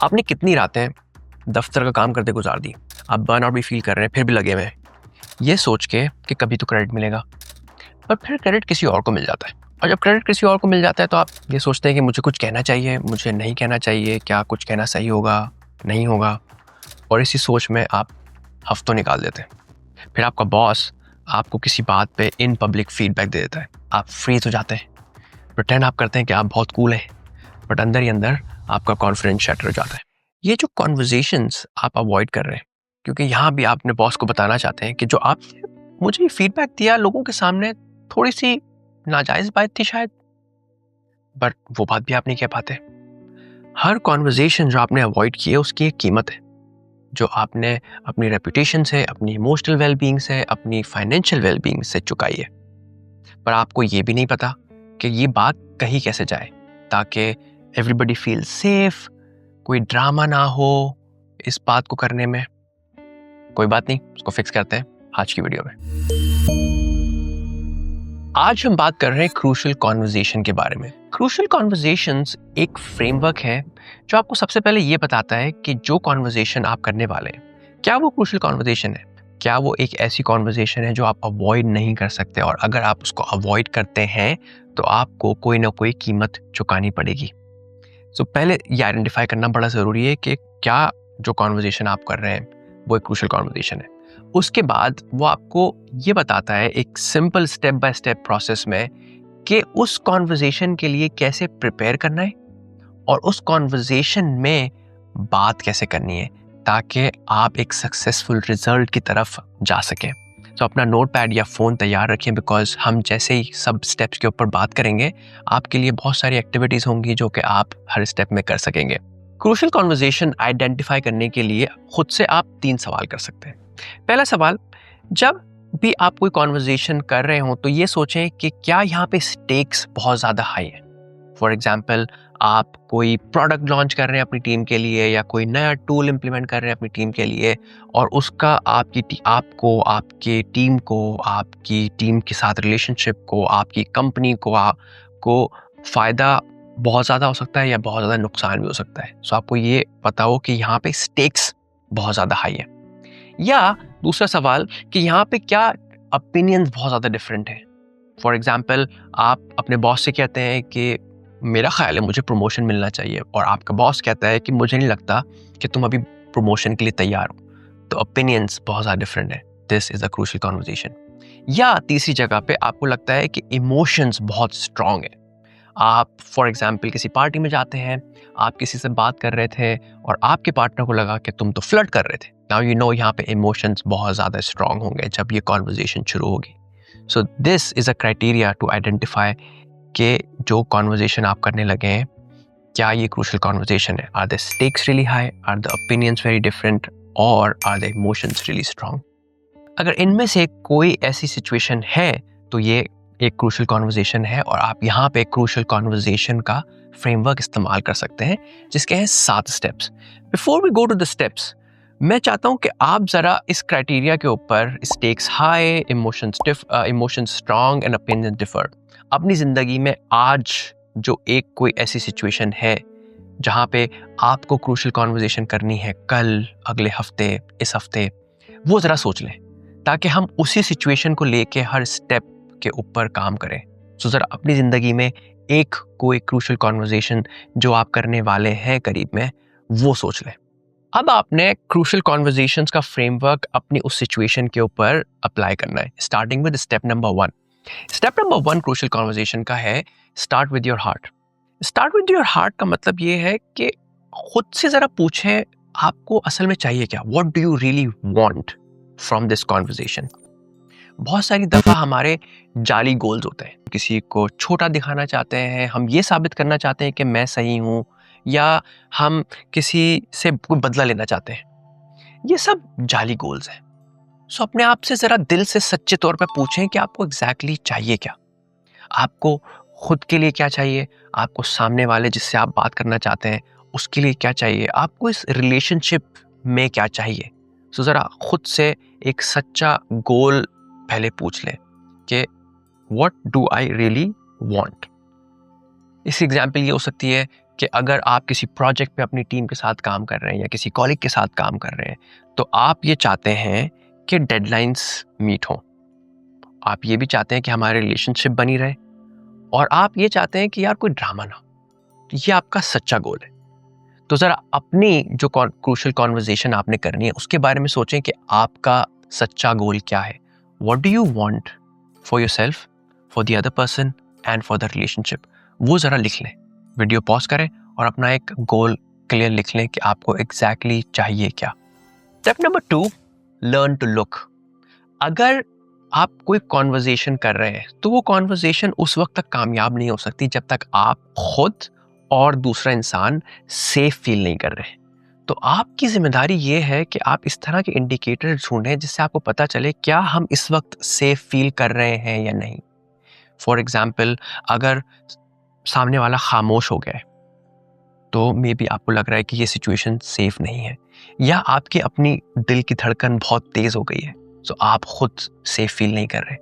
आपने कितनी रातें दफ्तर का काम करते गुजार दी, आप बर्नआउट भी फील कर रहे हैं, फिर भी लगे हुए हैं ये सोच के कि कभी तो क्रेडिट मिलेगा, पर फिर क्रेडिट किसी और को मिल जाता है। और जब क्रेडिट किसी और को मिल जाता है तो आप ये सोचते हैं कि मुझे कुछ कहना चाहिए, मुझे नहीं कहना चाहिए, क्या कुछ कहना सही होगा, नहीं होगा, और इसी सोच में आप हफ्तों निकाल देते हैं। फिर आपका बॉस आपको किसी बात पे इन पब्लिक फीडबैक दे देता है, आप फ्रीज हो जाते हैं, प्रिटेंड आप करते हैं कि आप बहुत कूल हैं, बट अंदर ही अंदर आपका कॉन्फिडेंस शैटर हो जाता है। ये जो कॉन्वर्जेशंस आप अवॉइड कर रहे हैं, क्योंकि यहाँ भी आप अपने बॉस को बताना चाहते हैं कि जो आपने मुझे फीडबैक दिया लोगों के सामने थोड़ी सी नाजायज बात थी शायद, बट वो बात भी आप नहीं कह पाते। हर कॉन्वर्जेशन जो आपने अवॉइड की है उसकी एक कीमत है, जो आपने अपनी रेपुटेशन से, अपनी इमोशनल वेलबींग से, अपनी फाइनेंशियल वेलबींग से चुकाई है। पर आपको ये भी नहीं पता कि ये बात कही कैसे जाए ताकि एवरीबडी फील सेफ, कोई ड्रामा ना हो इस बात को करने में। कोई बात नहीं, उसको फिक्स करते हैं आज की वीडियो में। आज हम बात कर रहे हैं क्रूशियल कॉन्वर्जेशन के बारे में। क्रूशियल कॉन्वर्जेशंस एक फ्रेमवर्क है जो आपको सबसे पहले ये बताता है कि जो कॉन्वर्जेशन आप करने वाले हैं, क्या वो क्रूशियल कॉन्वर्जेशन है, क्या वो एक ऐसी कॉन्वर्जेशन है जो आप अवॉइड नहीं कर सकते, और अगर आप उसको अवॉइड करते हैं तो आपको कोई ना कोई कीमत चुकानी पड़ेगी। सो पहले ये आइडेंटिफाई करना बड़ा ज़रूरी है कि क्या जो कॉन्वर्जेशन आप कर रहे हैं वो एक क्रूशियल कॉन्वर्जेशन है। उसके बाद वो आपको ये बताता है एक simple step by step process में कि उस कॉन्वर्जेशन के लिए कैसे प्रिपेयर करना है और उस कॉन्वर्जेशन में बात कैसे करनी है ताकि आप एक सक्सेसफुल रिजल्ट की तरफ जा सकें। तो अपना नोटपैड या फ़ोन तैयार रखें, बिकॉज हम जैसे ही सब स्टेप्स के ऊपर बात करेंगे आपके लिए बहुत सारी एक्टिविटीज़ होंगी जो कि आप हर स्टेप में कर सकेंगे। क्रूशियल कॉन्वर्जेशन आइडेंटिफाई करने के लिए खुद से आप 3 सवाल कर सकते हैं। पहला सवाल, जब भी आप कोई कॉन्वर्जेशन कर रहे हो तो ये सोचें कि क्या यहाँ पे स्टेक्स बहुत ज़्यादा हाई है। फॉर एग्जाम्पल, आप कोई प्रोडक्ट लॉन्च कर रहे हैं अपनी टीम के लिए या कोई नया टूल इम्प्लीमेंट कर रहे हैं अपनी टीम के लिए, और उसका आपको, आपके टीम को, आपकी टीम के साथ रिलेशनशिप को, आपकी कंपनी को फ़ायदा बहुत ज़्यादा हो सकता है या बहुत ज़्यादा नुकसान भी हो सकता है। सो आपको ये पता हो कि यहाँ पे स्टेक्स बहुत ज़्यादा हाई है। या दूसरा सवाल कि यहाँ पे क्या ओपिनियंस बहुत ज़्यादा डिफरेंट है। फॉर एग्जाम्पल, आप अपने बॉस से कहते हैं कि मेरा ख्याल है मुझे प्रमोशन मिलना चाहिए, और आपका बॉस कहता है कि मुझे नहीं लगता कि तुम अभी प्रमोशन के लिए तैयार हो। तो ओपिनियंस बहुत ज़्यादा डिफरेंट है। This is a crucial conversation. या तीसरी जगह पे आपको लगता है कि इमोशंस बहुत स्ट्रांग है। आप फॉर एग्जाम्पल किसी पार्टी में जाते हैं, आप किसी से बात कर रहे थे और आपके पार्टनर को लगा कि तुम तो फ्लर्ट कर रहे थे। नाउ यू नो यहाँ पे इमोशंस बहुत ज़्यादा स्ट्रांग होंगे जब ये कॉन्वर्जेशन शुरू होगी। So this is a criteria to identify कि जो कॉन्वर्जेशन आप करने लगे हैं क्या ये क्रूशियल कॉन्वर्जेशन है। Are the stakes really high, are the opinions very different, और are the emotions really strong. अगर इनमें से कोई ऐसी सिचुएशन है तो ये एक क्रूशियल कॉन्वर्जेशन है, और आप यहाँ पे क्रूशियल कॉन्वर्जेशन का फ्रेमवर्क इस्तेमाल कर सकते हैं जिसके हैं 7 steps. Before we go to the steps, मैं चाहता हूँ कि आप ज़रा इस क्राइटेरिया के ऊपर, stakes high, emotions strong and opinion differ, अपनी ज़िंदगी में आज जो एक कोई ऐसी सिचुएशन है जहाँ पे आपको क्रूशियल कॉन्वर्जेशन करनी है, कल, अगले हफ्ते, इस हफ्ते, वो ज़रा सोच लें ताकि हम उसी सिचुएशन को लेके हर स्टेप के ऊपर काम करें। सो ज़रा अपनी ज़िंदगी में एक कोई क्रूशियल कॉन्वर्जेशन जो आप करने वाले हैं करीब में, वो सोच लें। अब आपने क्रूशियल कॉन्वर्जेशंस का फ्रेमवर्क अपनी उस सिचुएशन के ऊपर अप्लाई करना है, starting with step number 1। Step number 1 crucial conversation का है start with your heart. Start with your heart का मतलब ये है कि खुद से ज़रा पूछें आपको असल में चाहिए क्या, what do you really want from this conversation. बहुत सारी दफ़ा हमारे जाली गोल्स होते हैं, किसी को छोटा दिखाना चाहते हैं, हम ये साबित करना चाहते हैं कि मैं सही हूँ, या हम किसी से कोई बदला लेना चाहते हैं। ये सब जाली गोल्स हैं। सो अपने आप से ज़रा दिल से सच्चे तौर पर पूछें कि आपको एग्जैक्टली चाहिए क्या। आपको खुद के लिए क्या चाहिए, आपको सामने वाले जिससे आप बात करना चाहते हैं उसके लिए क्या चाहिए, आपको इस रिलेशनशिप में क्या चाहिए। सो ज़रा खुद से एक सच्चा गोल पहले पूछ लें कि what do I really want. इस एग्जाम्पल ये हो सकती है कि अगर आप किसी प्रोजेक्ट पे अपनी टीम के साथ काम कर रहे हैं या किसी कॉलीग के साथ काम कर रहे हैं, तो आप ये चाहते हैं कि डेडलाइंस मीट हों। आप ये भी चाहते हैं कि हमारे रिलेशनशिप बनी रहे, और आप ये चाहते हैं कि यार कोई ड्रामा ना हो। तो ये आपका सच्चा गोल है। तो ज़रा अपनी जो क्रूशियल कॉन्वर्जेशन आपने करनी है उसके बारे में सोचें कि आपका सच्चा गोल क्या है। What do you want for yourself, for the other person and for the relationship. वो ज़रा लिख लें, वीडियो पॉज करें और अपना एक गोल क्लियर लिख लें कि आपको एग्जैक्टली चाहिए क्या। Step number 2, learn to look. अगर आप कोई कॉन्वर्जेशन कर रहे हैं तो वो कॉन्वर्जेशन उस वक्त तक कामयाब नहीं हो सकती जब तक आप खुद और दूसरा इंसान सेफ फील नहीं कर रहे। तो आपकी जिम्मेदारी ये है कि आप इस तरह के इंडिकेटर ढूंढें जिससे आपको पता चले क्या हम इस वक्त सेफ फील कर रहे हैं या नहीं। फॉर एग्जाम्पल, अगर सामने वाला खामोश हो गया है तो मे बी आपको लग रहा है कि ये सिचुएशन सेफ नहीं है, या आपकी अपनी दिल की धड़कन बहुत तेज हो गई है तो आप खुद सेफ फील नहीं कर रहे,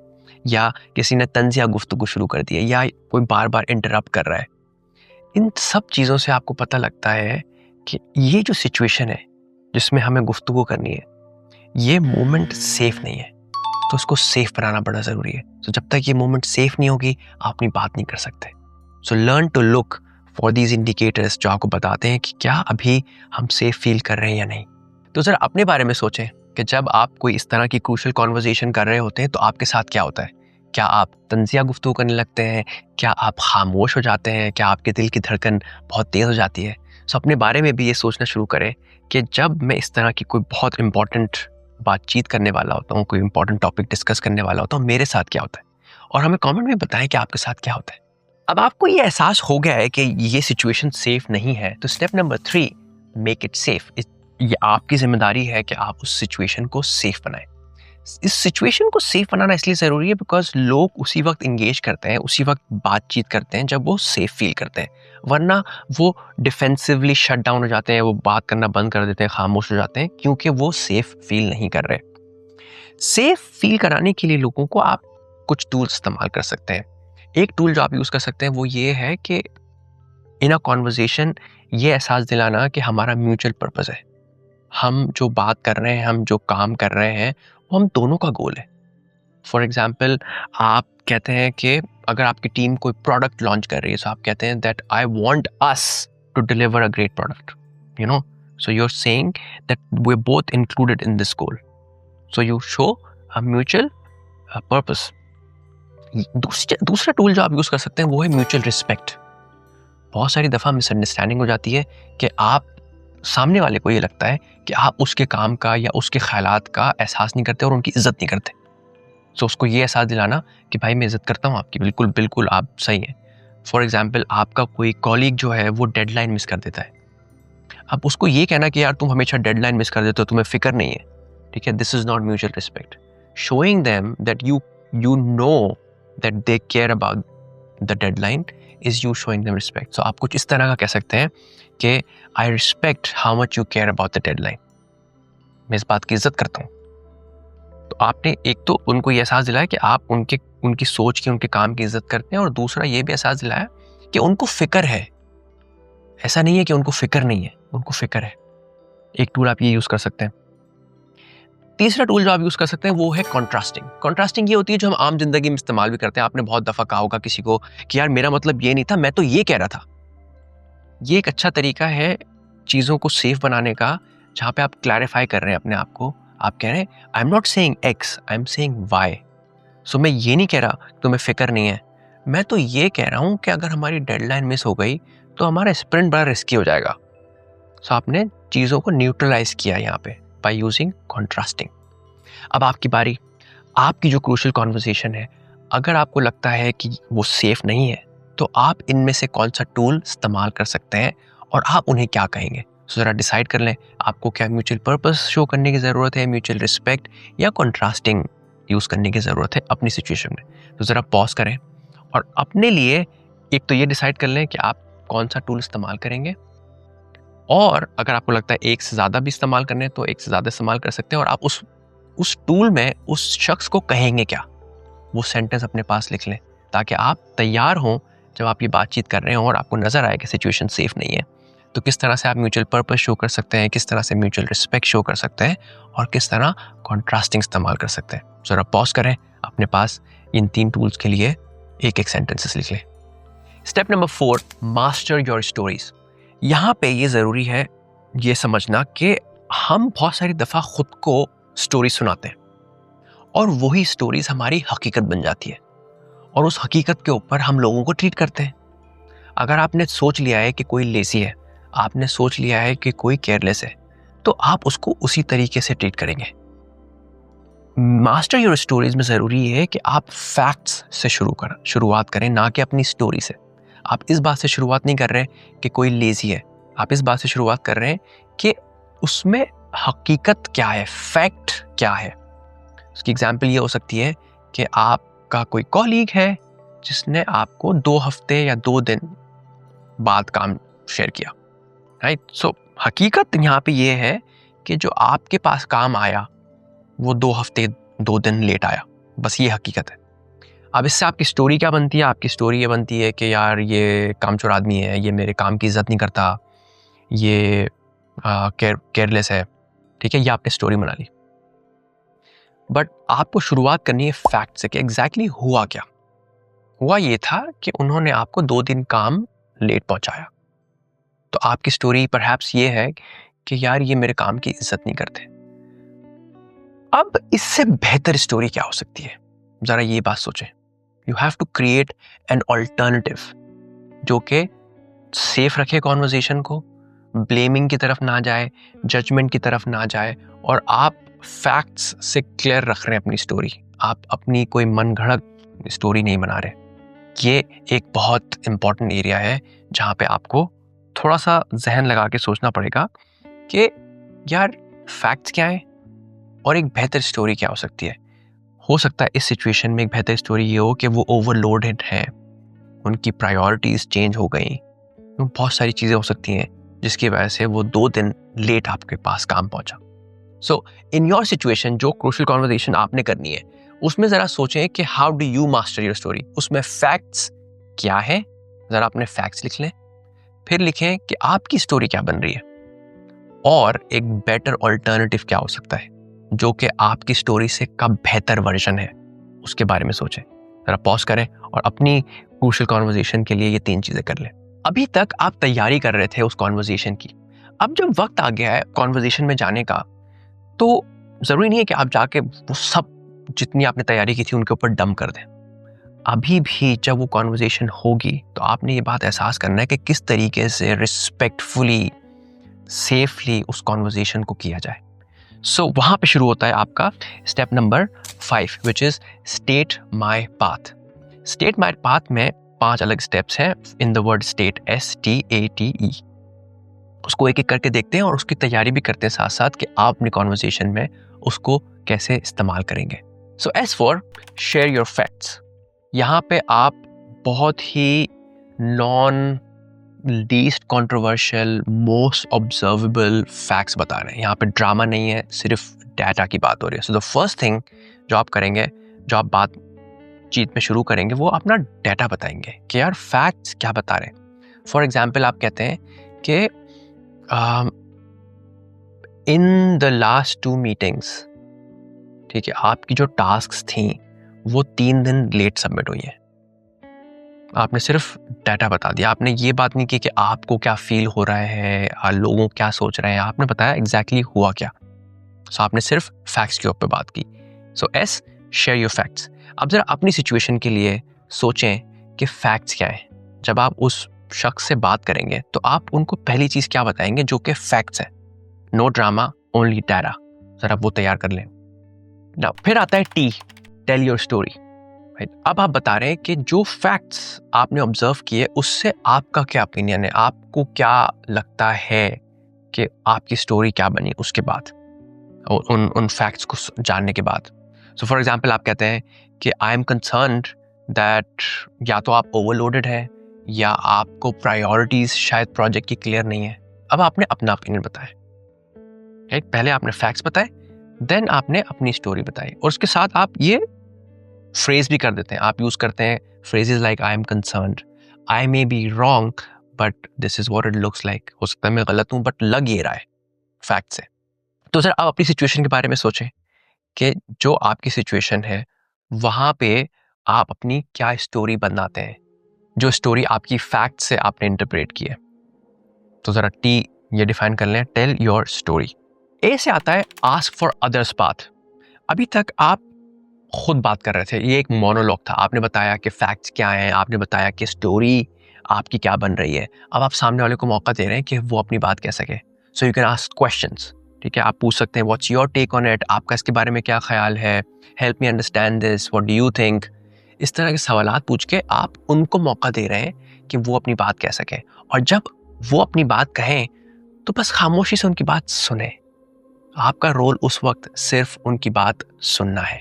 या किसी ने तंजिया गुफ्तगू शुरू कर दी है, या कोई बार बार इंटरप्ट कर रहा है। इन सब चीज़ों से आपको पता लगता है कि ये जो सिचुएशन है जिसमें हमें गुफ्तगू करनी है, ये मोमेंट सेफ नहीं है, तो उसको सेफ बनाना बड़ा ज़रूरी है। तो जब तक ये मोमेंट सेफ नहीं होगी आप अपनी बात नहीं कर सकते। So learn to look for these indicators जो आपको बताते हैं कि क्या अभी हम सेफ फील कर रहे हैं या नहीं। तो ज़रा अपने बारे में सोचें कि जब आप कोई इस तरह की क्रूशियल कॉन्वर्जेशन कर रहे होते हैं तो आपके साथ क्या होता है। क्या आप तंजिया गुफ्तगू करने लगते हैं? क्या आप खामोश हो जाते हैं? क्या आपके दिल की धड़कन बहुत तेज़ हो जाती है? सो अपने बारे में भी ये सोचना शुरू करें कि जब मैं इस तरह की कोई बहुत इंपॉर्टेंट बातचीत करने वाला होता हूँ, कोई इंपॉर्टेंट टॉपिक डिस्कस करने वाला होता हूँ, मेरे साथ क्या होता है, और हमें कमेंट में बताएं कि आपके साथ क्या होता है। अब आपको ये एहसास हो गया है कि ये सिचुएशन सेफ नहीं है, तो step number 3, make it safe. ये आपकी जिम्मेदारी है कि आप उस सिचुएशन को सेफ बनाएं। इस सिचुएशन को सेफ बनाना इसलिए ज़रूरी है बिकॉज लोग उसी वक्त इंगेज करते हैं, उसी वक्त बातचीत करते हैं जब वो सेफ फील करते हैं, वरना वो डिफेंसिवली शट डाउन हो जाते हैं, वो बात करना बंद कर देते हैं, खामोश हो जाते हैं, क्योंकि वो सेफ फील नहीं कर रहे। सेफ फील कराने के लिए लोगों को आप कुछ टूल्स इस्तेमाल कर सकते हैं। एक टूल जो आप यूज़ कर सकते हैं वो ये है कि इन अ कॉन्वर्जेशन ये एहसास दिलाना कि हमारा म्यूचुअल पर्पस है। हम जो बात कर रहे हैं, हम जो काम कर रहे हैं, वो हम दोनों का गोल है। फॉर एग्जाम्पल, आप कहते हैं कि अगर आपकी टीम कोई प्रोडक्ट लॉन्च कर रही है तो आप कहते हैं that I want us to deliver a great product, you know, so you are saying that we are both included in this goal, so you show a mutual purpose. दूसरा tool जो आप यूज़ कर सकते हैं वो है mutual respect. बहुत सारी दफ़ा मिसअंडरस्टैंडिंग हो जाती है कि आप सामने वाले को ये लगता है कि आप उसके काम का या उसके ख्यालात का एहसास नहीं करते और उनकी इज्जत नहीं करते। सो उसको ये एहसास दिलाना कि भाई मैं इज्जत करता हूँ आपकी, बिल्कुल बिल्कुल आप सही हैं। फॉर एग्जाम्पल, आपका कोई कॉलीग जो है वो डेडलाइन मिस कर देता है, अब उसको ये कहना कि यार तुम हमेशा डेडलाइन मिस कर देते हो, तुम्हें फिक्र नहीं है, ठीक है, this is not mutual respect. Showing them that you know that they care about the deadline is you showing them respect. So आप कुछ इस तरह का कह सकते हैं कि I respect how much you care about the deadline, मैं इस बात की इज्जत करता हूँ। तो आपने एक तो उनको ये एहसास दिलाया कि आप उनकी सोच की, उनके काम की इज्जत करते हैं, और दूसरा ये भी एहसास दिलाया कि उनको फिक्र है। ऐसा नहीं है कि उनको फिक्र नहीं है, उनको फिक्र है। एक टूल आप ये यूज कर सकते हैं। तीसरा टूल जो आप यूज कर सकते हैं वो है कॉन्ट्रास्टिंग। कॉन्ट्रास्टिंग ये होती है जो हम आम जिंदगी में इस्तेमाल भी करते हैं। आपने बहुत दफा कहा होगा किसी को कि यार मेरा मतलब ये नहीं था, मैं तो ये कह रहा था। ये एक अच्छा तरीका है चीज़ों को सेफ बनाने का, जहाँ पे आप क्लैरिफाई कर रहे हैं अपने आप को। आप कह रहे हैं I am not saying X, I am saying Y. So मैं ये नहीं कह रहा तुम्हें फिक्र नहीं है, मैं तो ये कह रहा हूँ कि अगर हमारी डेडलाइन मिस हो गई तो हमारा स्प्रिंट बड़ा रिस्की हो जाएगा। सो आपने चीज़ों को न्यूट्रलाइज किया यहाँ पे बाय यूजिंग कॉन्ट्रास्टिंग। अब आपकी बारी। आपकी जो क्रूशियल कॉन्वर्सेशन है, अगर आपको लगता है कि वो सेफ नहीं है, तो आप इनमें से कौन सा टूल इस्तेमाल कर सकते हैं और आप उन्हें क्या कहेंगे। सो ज़रा डिसाइड कर लें आपको क्या म्यूचुअल पर्पस शो करने की ज़रूरत है, म्यूचुअल रिस्पेक्ट, या कॉन्ट्रास्टिंग यूज़ करने की ज़रूरत है अपनी सिचुएशन में। तो ज़रा पॉज करें और अपने लिए एक तो ये डिसाइड कर लें कि आप कौन सा टूल इस्तेमाल करेंगे, और अगर आपको लगता है एक से ज़्यादा भी इस्तेमाल करने तो एक से ज़्यादा इस्तेमाल कर सकते हैं, और आप उस टूल में उस शख्स को कहेंगे क्या, वो सेंटेंस अपने पास लिख लें ताकि आप तैयार हों जब आप ये बातचीत कर रहे हैं और आपको नज़र आए कि सिचुएशन सेफ नहीं है, तो किस तरह से आप म्यूचुअल पर्पस शो कर सकते हैं, किस तरह से म्यूचुअल रिस्पेक्ट शो कर सकते हैं और किस तरह कॉन्ट्रास्टिंग इस्तेमाल कर सकते हैं। ज़रा पॉज करें, अपने पास इन 3 टूल्स के लिए एक सेंटेंसेस लिख लें। Step number 4, master your stories. यहाँ पे ये ज़रूरी है ये समझना कि हम बहुत सारी दफ़ा खुद को स्टोरी सुनाते हैं और वही स्टोरीज हमारी हकीकत बन जाती है और उस हकीकत के ऊपर हम लोगों को ट्रीट करते हैं। अगर आपने सोच लिया है कि कोई लेज़ी है, आपने सोच लिया है कि कोई केयरलेस है, तो आप उसको उसी तरीके से ट्रीट करेंगे। मास्टर योर स्टोरीज में ज़रूरी है कि आप फैक्ट्स से शुरुआत करें, ना कि अपनी स्टोरी से। आप इस बात से शुरुआत नहीं कर रहे कि कोई लेज़ी है, आप इस बात से शुरुआत कर रहे हैं कि उसमें हकीकत क्या है, फैक्ट क्या है। उसकी एग्जाम्पल ये हो सकती है कि आपका कोई कॉलीग है जिसने आपको 2 हफ्ते या 2 दिन बाद काम शेयर किया, राइट। सो हकीकत यहाँ पे ये है कि जो आपके पास काम आया वो 2 हफ्ते 2 दिन लेट आया, बस ये हकीकत है। अब इससे आपकी स्टोरी क्या बनती है? आपकी स्टोरी ये बनती है कि यार ये कामचोर आदमी है, ये मेरे काम की इज्जत नहीं करता, ये केयरलेस है, ठीक है, ये आपने स्टोरी बना ली। बट आपको शुरुआत करनी है फैक्ट से कि एग्जैक्टली हुआ क्या। हुआ ये था कि उन्होंने आपको 2 दिन काम लेट पहुंचाया। तो आपकी स्टोरी परहैप्स ये है कि यार ये मेरे काम की इज्जत नहीं करते। अब इससे बेहतर स्टोरी क्या हो सकती है? जरा ये बात सोचें। You have to create an alternative जो कि सेफ रखे कॉन्वर्जेशन को, ब्लेमिंग की तरफ ना जाए, जजमेंट की तरफ ना जाए, और आप फैक्ट्स से क्लियर रख रहे हैं अपनी स्टोरी। आप अपनी कोई मनगढ़ंत स्टोरी नहीं बना रहे। ये एक बहुत इंपॉर्टेंट एरिया है जहाँ पे आपको थोड़ा सा जहन लगा के सोचना पड़ेगा कि यार फैक्ट्स क्या है और एक बेहतर स्टोरी क्या हो सकती है। हो सकता है इस सिचुएशन में एक बेहतर स्टोरी ये हो कि वो ओवरलोडेड हैं, उनकी प्रायोरिटीज चेंज हो गई, बहुत सारी चीज़ें हो सकती हैं जिसकी वजह से वो 2 दिन लेट आपके पास काम पहुंचा। सो इन योर सिचुएशन जो क्रूशियल कॉन्वर्सेशन आपने करनी है उसमें ज़रा सोचें कि how do you master your story. उसमें फैक्ट्स क्या है, ज़रा अपने फैक्ट्स लिख लें, फिर लिखें कि आपकी स्टोरी क्या बन रही है और एक बेटर ऑल्टरनेटिव क्या हो सकता है जो कि आपकी स्टोरी से का बेहतर वर्जन है, उसके बारे में सोचें। ज़रा पॉज करें और अपनी क्रूशियल कॉन्वर्सेशन के लिए ये 3 चीज़ें कर लें। अभी तक आप तैयारी कर रहे थे उस कॉन्वर्सेशन की, अब जब वक्त आ गया है कॉन्वर्सेशन में जाने का, तो ज़रूरी नहीं है कि आप जाके वो सब जितनी आपने तैयारी की थी उनके ऊपर डंप कर दें। अभी भी जब वो कॉन्वर्सेशन होगी तो आपने ये बात एहसास करना है कि किस तरीके से रिस्पेक्टफुली, सेफली उस कॉन्वर्सेशन को किया जाए। सो वहाँ पे शुरू होता है आपका step number 5 which is state my path. State my path में 5 अलग स्टेप्स हैं in the word state, STATE। उसको एक एक करके देखते हैं और उसकी तैयारी भी करते हैं साथ साथ कि आप अपनी कॉन्वर्सेशन में उसको कैसे इस्तेमाल करेंगे। So S for share your facts, यहाँ पे आप बहुत ही non least controversial, most observable facts बता रहे हैं। यहाँ पे ड्रामा नहीं है, सिर्फ डाटा की बात हो रही है। सो द फर्स्ट थिंग जो आप करेंगे, जो आप बातचीत में शुरू करेंगे, वो अपना डाटा बताएंगे कि यार फैक्ट्स क्या बता रहे हैं। फॉर एग्जाम्पल आप कहते हैं कि इन द लास्ट 2 मीटिंग्स, ठीक है, आपकी जो टास्क्स थी वो 3 दिन लेट सबमिट हुई है। आपने सिर्फ डाटा बता दिया, आपने ये बात नहीं की कि आपको क्या फील हो रहा है, लोगों क्या सोच रहे हैं, आपने बताया एग्जैक्टली हुआ क्या। सो आपने सिर्फ फैक्ट्स के ऊपर बात की। सो एस, शेयर योर फैक्ट्स। अब जरा अपनी सिचुएशन के लिए सोचें कि फैक्ट्स क्या है। जब आप उस शख्स से बात करेंगे तो आप उनको पहली चीज़ क्या बताएंगे जो कि फैक्ट्स है। No drama, only data. जरा वो तैयार कर लें ना। फिर आता है टी, टेल योर स्टोरी। अब आप बता रहे हैं कि जो फैक्ट्स आपने ऑब्जर्व किए उससे आपका क्या ओपिनियन है, आपको क्या लगता है कि आपकी स्टोरी क्या बनी उसके बाद, उन फैक्ट्स को जानने के बाद। सो फॉर एग्जाम्पल आप कहते हैं कि आई एम कंसर्न्ड दैट या तो आप ओवरलोडेड हैं या आपको प्रायोरिटीज शायद प्रोजेक्ट की क्लियर नहीं है। अब आपने अपना ओपिनियन बताया, राइट। पहले आपने फैक्ट्स बताए, देन आपने अपनी स्टोरी बताई, और उसके साथ आप ये फ्रेज भी कर देते हैं। आप यूज करते हैं phrases like I M concerned, I may be wrong but this is what it looks like. हो सकता है मैं गलत हूँ बट लग ये रहा है फैक्ट से। तो सर आप अपनी सिचुएशन के बारे में सोचें कि जो आपकी सिचुएशन है वहाँ पे आप अपनी क्या स्टोरी बनाते हैं, जो स्टोरी आपकी फैक्ट से आपने इंटरप्रेट की है। तो ज़रा टी ये डिफाइन कर लें, टेल योर स्टोरी। ए से आता है आस्क फॉर अदर्स पाथ। अभी तक आप खुद बात कर रहे थे, ये एक मोनोलॉग था। आपने बताया कि फैक्ट्स क्या हैं, आपने बताया कि स्टोरी आपकी क्या बन रही है। अब आप सामने वाले को मौका दे रहे हैं कि वो अपनी बात कह सके। So you can ask questions, ठीक है। आप पूछ सकते हैं what's your take on it, आपका इसके बारे में क्या ख्याल है, help me understand this, what do you think. इस तरह के सवालात पूछ के आप उनको मौका दे रहे हैं कि वो अपनी बात कह सकें। और जब वो अपनी बात कहें तो बस खामोशी से उनकी बात सुने। आपका रोल उस वक्त सिर्फ उनकी बात सुनना है।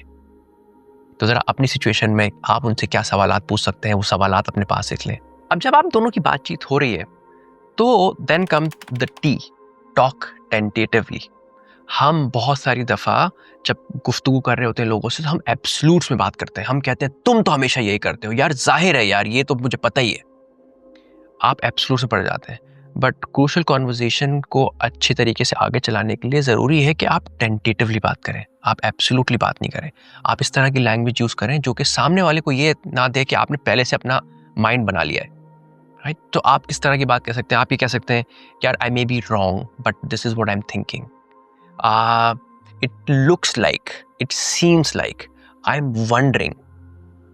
तो ज़रा अपनी सिचुएशन में आप उनसे क्या सवालात पूछ सकते हैं, वो सवालात अपने पास लिख लें। अब जब आप दोनों की बातचीत हो रही है तो then come the T, talk tentatively. हम बहुत सारी दफ़ा जब गुफ्तगू कर रहे होते हैं लोगों से तो हम एब्सोल्यूट्स में बात करते हैं। हम कहते हैं तुम तो हमेशा यही करते हो यार, जाहिर है यार, ये तो मुझे पता ही है। आप एब्सोल्यूट में पड़ जाते हैं। बट क्रूशल कॉन्वर्जेशन को अच्छे तरीके से आगे चलाने के लिए ज़रूरी है कि आप टेंटेटिवली बात करें, आप एब्सोल्युटली बात नहीं करें। आप इस तरह की लैंग्वेज यूज़ करें जो कि सामने वाले को ये ना दे कि आपने पहले से अपना माइंड बना लिया है, राइट। तो आप किस तरह की बात कह सकते हैं? आप ये कह सकते हैं कि यार I may be wrong but this is what I am thinking, it looks like, it seems like, I am wondering.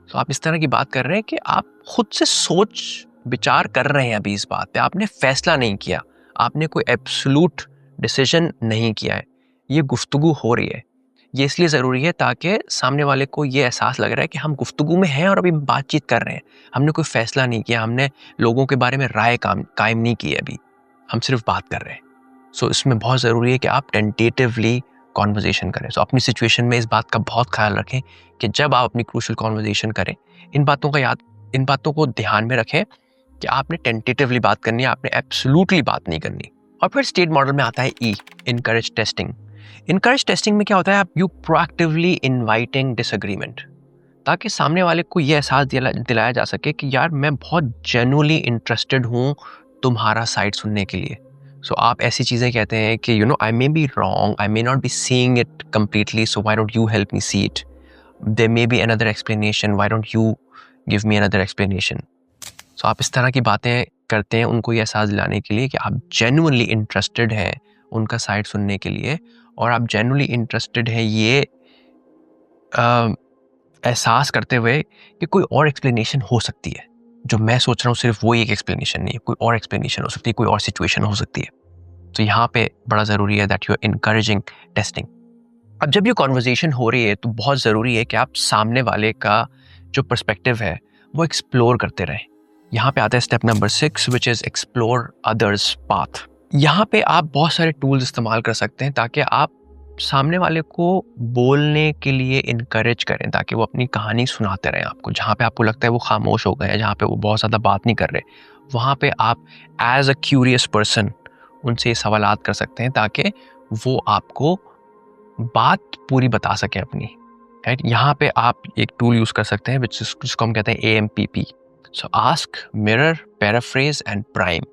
तो आप इस तरह की बात कर रहे हैं कि आप खुद से सोच विचार कर रहे हैं अभी इस बात पे, आपने फैसला नहीं किया, आपने कोई एब्सोल्यूट डिसीजन नहीं किया है। ये गुफ्तगू हो रही है। ये इसलिए ज़रूरी है ताकि सामने वाले को ये एहसास लग रहा है कि हम गुफ्तगू में हैं और अभी बातचीत कर रहे हैं। हमने कोई फैसला नहीं किया, हमने लोगों के बारे में राय कायम नहीं की है अभी, हम सिर्फ बात कर रहे हैं। सो इसमें बहुत ज़रूरी है कि आप टेंटेटिवली कॉन्वर्जेशन करें। सो अपनी सिचुएशन में इस बात का बहुत ख्याल रखें कि जब आप अपनी क्रूशल कॉन्वर्जेशन करें, इन बातों को ध्यान में रखें कि आपने टेंटेटिवली बात करनी है, आपने एब्सोल्युटली बात नहीं करनी। और फिर स्टेट मॉडल में आता है ई, इनकरेज टेस्टिंग। इनकरेज टेस्टिंग में क्या होता है, आप यू प्रोएक्टिवली इनवाइटिंग डिसएग्रीमेंट, ताकि सामने वाले को यह एहसास दिलाया जा सके कि यार मैं बहुत जेन्युइनली इंटरेस्टेड हूँ तुम्हारा साइड सुनने के लिए। सो आप ऐसी चीज़ें कहते हैं कि you know I may be wrong, I may not be seeing it completely, so why don't you help me see it, there may be another explanation, why don't you give me another explanation. So आप इस तरह की बातें करते हैं उनको ये एहसास दिलाने के लिए कि आप जेन्युइनली इंटरेस्टेड हैं उनका साइड सुनने के लिए, और आप जेन्युइनली इंटरेस्टेड हैं ये एहसास करते हुए कि कोई और एक्सप्लेनेशन हो सकती है। जो मैं सोच रहा हूँ सिर्फ वो एक एक्सप्लेनेशन नहीं है, कोई और एक्सप्लेनेशन हो सकती है, कोई और सिचुएशन हो सकती है। तो यहाँ पे बड़ा ज़रूरी है that you are encouraging testing. अब जब ये कॉन्वर्जेशन हो रही है तो बहुत ज़रूरी है कि आप सामने वाले का जो पर्सपेक्टिव है वो एक्सप्लोर करते रहें। यहाँ पे आता है step number 6 which is explore others path. यहाँ पे आप बहुत सारे टूल्स इस्तेमाल कर सकते हैं ताकि आप सामने वाले को बोलने के लिए इनकरेज करें, ताकि वो अपनी कहानी सुनाते रहें आपको। जहाँ पे आपको लगता है वो खामोश हो गए हैं, जहाँ पे वो बहुत ज़्यादा बात नहीं कर रहे, वहाँ पे आप एज अ क्यूरियस पर्सन उनसे ये सवालात कर सकते हैं ताकि वो आपको बात पूरी बता सकें अपनी, राइट। यहाँ पे आप एक टूल यूज़ कर सकते हैं जिसको हम कहते हैं AMPP। So ask, mirror, paraphrase and prime.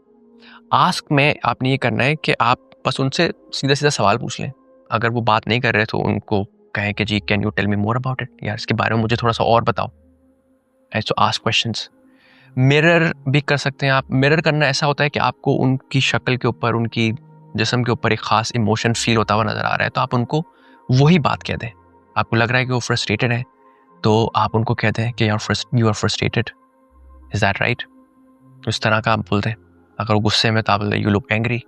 Ask में आपने ये करना है कि आप बस उनसे सीधा सीधा सवाल पूछ लें। अगर वो बात नहीं कर रहे तो उनको कहें कि जी can you tell me more about it, यार इसके बारे में मुझे थोड़ा सा और बताओ। सो आस्क क्वेश्चंस। मिरर भी कर सकते हैं आप। मिरर करना ऐसा होता है कि आपको उनकी शक्ल के ऊपर, उनकी जिस्म के ऊपर एक ख़ास इमोशन फील होता हुआ नज़र आ रहा है, तो आप उनको वही बात कह दें। आपको लग रहा है कि वो फ्रस्ट्रेटेड है तो आप उनको कह दें कि you are frustrated, is that right. इस तरह का आप बोल दें। अगर वो गुस्से में तो आप यू लुक एंग्री।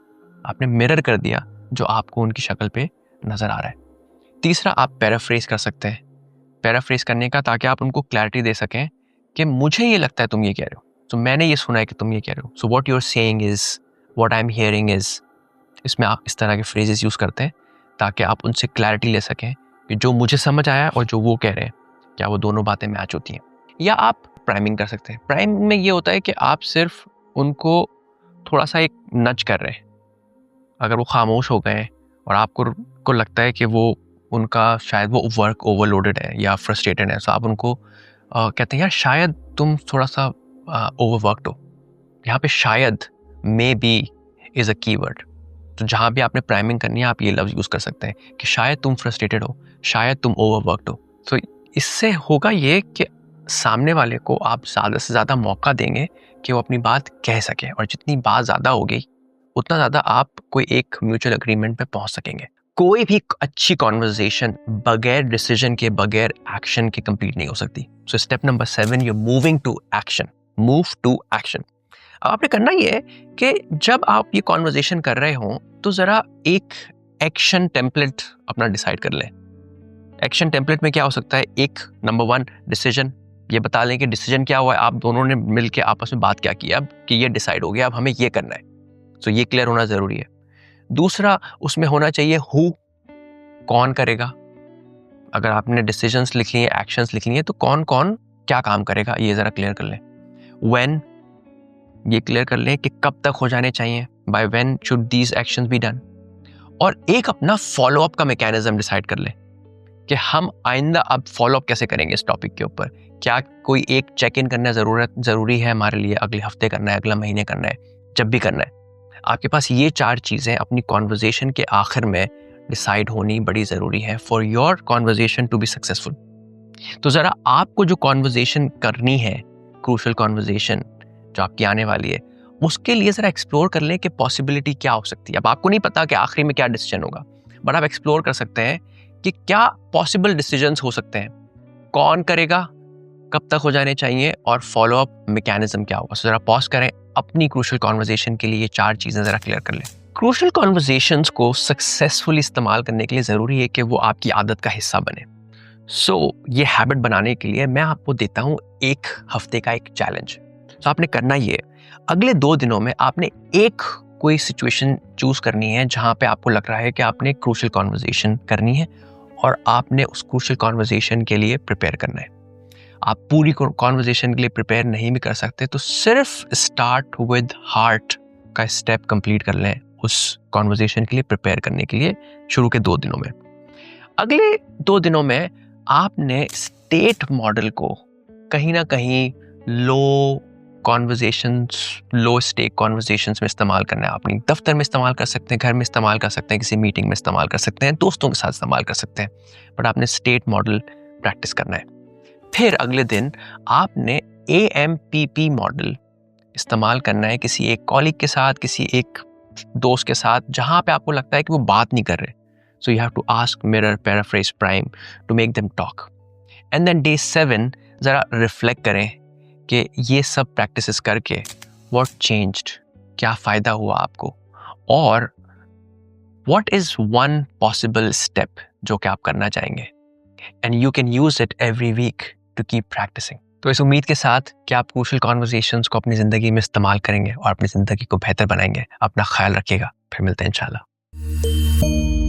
आपने मिरर कर दिया जो आपको उनकी शक्ल पे नज़र आ रहा है। तीसरा, आप पैराफ्रेज कर सकते हैं। पैराफ्रेज करने का ताकि आप उनको क्लैरिटी दे सकें कि मुझे ये लगता है तुम ये कह रहे हो, तो मैंने ये सुना है कि तुम ये कह रहे हो, so what you are saying is what I am hearing is. इसमें आप इस तरह के फ्रेजेस यूज़ करते हैं ताकि आप उनसे क्लैरिटी ले सकें कि जो मुझे समझ आया और जो वो कह रहे हैं क्या वो दोनों बातें मैच होती हैं। या आप प्राइमिंग कर सकते हैं। प्राइम में ये होता है कि आप सिर्फ उनको थोड़ा सा एक नच कर रहे हैं। अगर वो खामोश हो गए और आपको लगता है कि वो उनका शायद वो वर्क ओवरलोडेड है या फ्रस्ट्रेटेड है, तो आप उनको कहते हैं यार शायद तुम थोड़ा सा ओवरवर्कड हो, यहाँ पे शायद, may be is a keyword. तो जहाँ भी आपने प्राइमिंग करनी है आप ये लफ्ज़ यूज़ कर सकते हैं कि शायद तुम फ्रस्ट्रेटेड हो, शायद तुम ओवरवर्क्ड हो। तो इससे होगा ये कि सामने वाले को आप ज़्यादा से ज़्यादा मौका देंगे कि वो अपनी बात कह सके, और जितनी बात ज़्यादा होगी उतना ज़्यादा आप कोई एक म्यूचुअल एग्रीमेंट पे पहुंच सकेंगे। कोई भी अच्छी कॉन्वर्जेशन बगैर डिसीजन के, बगैर एक्शन के कंप्लीट नहीं हो सकती। So step number 7, you moving to action. Move to action. अब आपने करना ये है कि जब आप ये कॉन्वर्जेशन कर रहे हो तो ज़रा एक एक्शन टेम्पलेट अपना डिसाइड कर लें। एक्शन टेम्पलेट में क्या हो सकता है? एक, नंबर 1 डिसीजन, ये बता लें कि डिसीजन क्या हुआ है, आप दोनों ने मिलकर आपस में बात क्या की, अब कि ये डिसाइड हो गया, अब हमें ये करना है। तो ये क्लियर होना ज़रूरी है। दूसरा, उसमें होना चाहिए हु, कौन करेगा। अगर आपने डिसीजंस लिख लिए, एक्शंस लिख लिए, तो कौन कौन क्या काम करेगा ये ज़रा क्लियर कर लें। व्हेन, ये क्लियर कर लें कि कब तक हो जाने चाहिए, by when should these actions be done. और एक अपना फॉलोअप का मैकेनिज्म डिसाइड कर लें कि हम आइंदा अब फॉलोअप कैसे करेंगे इस टॉपिक के ऊपर। क्या कोई एक चेक इन करना ज़रूरी है हमारे लिए, अगले हफ्ते करना है, अगला महीने करना है, जब भी करना है। आपके पास ये 4 चीज़ें अपनी कॉन्वर्जेशन के आखिर में डिसाइड होनी बड़ी ज़रूरी है for your conversation to be successful. तो ज़रा आपको जो कॉन्वर्जेशन करनी है, क्रूशल कॉन्वर्जेशन जो आपकी आने वाली है, उसके लिए ज़रा एक्सप्लोर कर लें कि पॉसिबिलिटी क्या हो सकती है। अब आपको नहीं पता कि आखिरी में क्या डिसीजन होगा, बट आप एक्सप्लोर कर सकते हैं कि क्या पॉसिबल डिसीजंस हो सकते हैं, कौन करेगा, कब तक हो जाने चाहिए, और फॉलोअप मैकेनिज्म क्या होगा। सो ज़रा पॉज करें, अपनी क्रूशल कॉन्वर्जेशन के लिए ये 4 चीज़ें ज़रा क्लियर कर लें। क्रूशल कॉन्वर्जेशंस को सक्सेसफुली इस्तेमाल करने के लिए ज़रूरी है कि वो आपकी आदत का हिस्सा बने। ये हैबिट बनाने के लिए मैं आपको देता हूँ 1 हफ्ते का एक चैलेंज। आपने करना ये, अगले 2 दिनों में आपने एक कोई सिचुएशन चूज करनी है जहाँ पे आपको लग रहा है कि आपने क्रूशल कॉन्वर्जेशन करनी है, और आपने उस क्रूशल कॉन्वर्जेशन के लिए प्रिपेयर करना है। आप पूरी कॉन्वर्जेशन के लिए प्रिपेयर नहीं भी कर सकते तो सिर्फ स्टार्ट विद हार्ट का स्टेप कंप्लीट कर लें उस कॉन्वर्जेशन के लिए प्रिपेयर करने के लिए शुरू के 2 दिनों में। अगले 2 दिनों में आपने स्टेट मॉडल को कहीं ना कहीं लो स्टेक कॉन्वर्जेशंस में इस्तेमाल करना है। अपनी दफ्तर में इस्तेमाल कर सकते हैं, घर में इस्तेमाल कर सकते हैं, किसी मीटिंग में इस्तेमाल कर सकते हैं, दोस्तों के साथ इस्तेमाल कर सकते हैं, बट आपने स्टेट मॉडल प्रैक्टिस करना है। फिर अगले दिन आपने AMPP मॉडल इस्तेमाल करना है किसी एक कॉलीग के साथ, किसी एक दोस्त के साथ, जहां पे आपको लगता है कि वो बात नहीं कर रहे। So you have to ask, mirror, paraphrase, prime to make them talk. And then day 7 जरा रिफ्लेक्ट करें कि ये सब प्रैक्टिसेस करके व्हाट चेंज्ड, क्या फायदा हुआ आपको, और what is one possible step जो कि आप करना चाहेंगे, and you can use it every week to keep practising. तो इस उम्मीद के साथ कि आप क्रूशल कॉन्वर्जेशंस को अपनी ज़िंदगी में इस्तेमाल करेंगे और अपनी ज़िंदगी को बेहतर बनाएंगे। अपना ख्याल रखिएगा, फिर मिलते हैं इंशाल्लाह।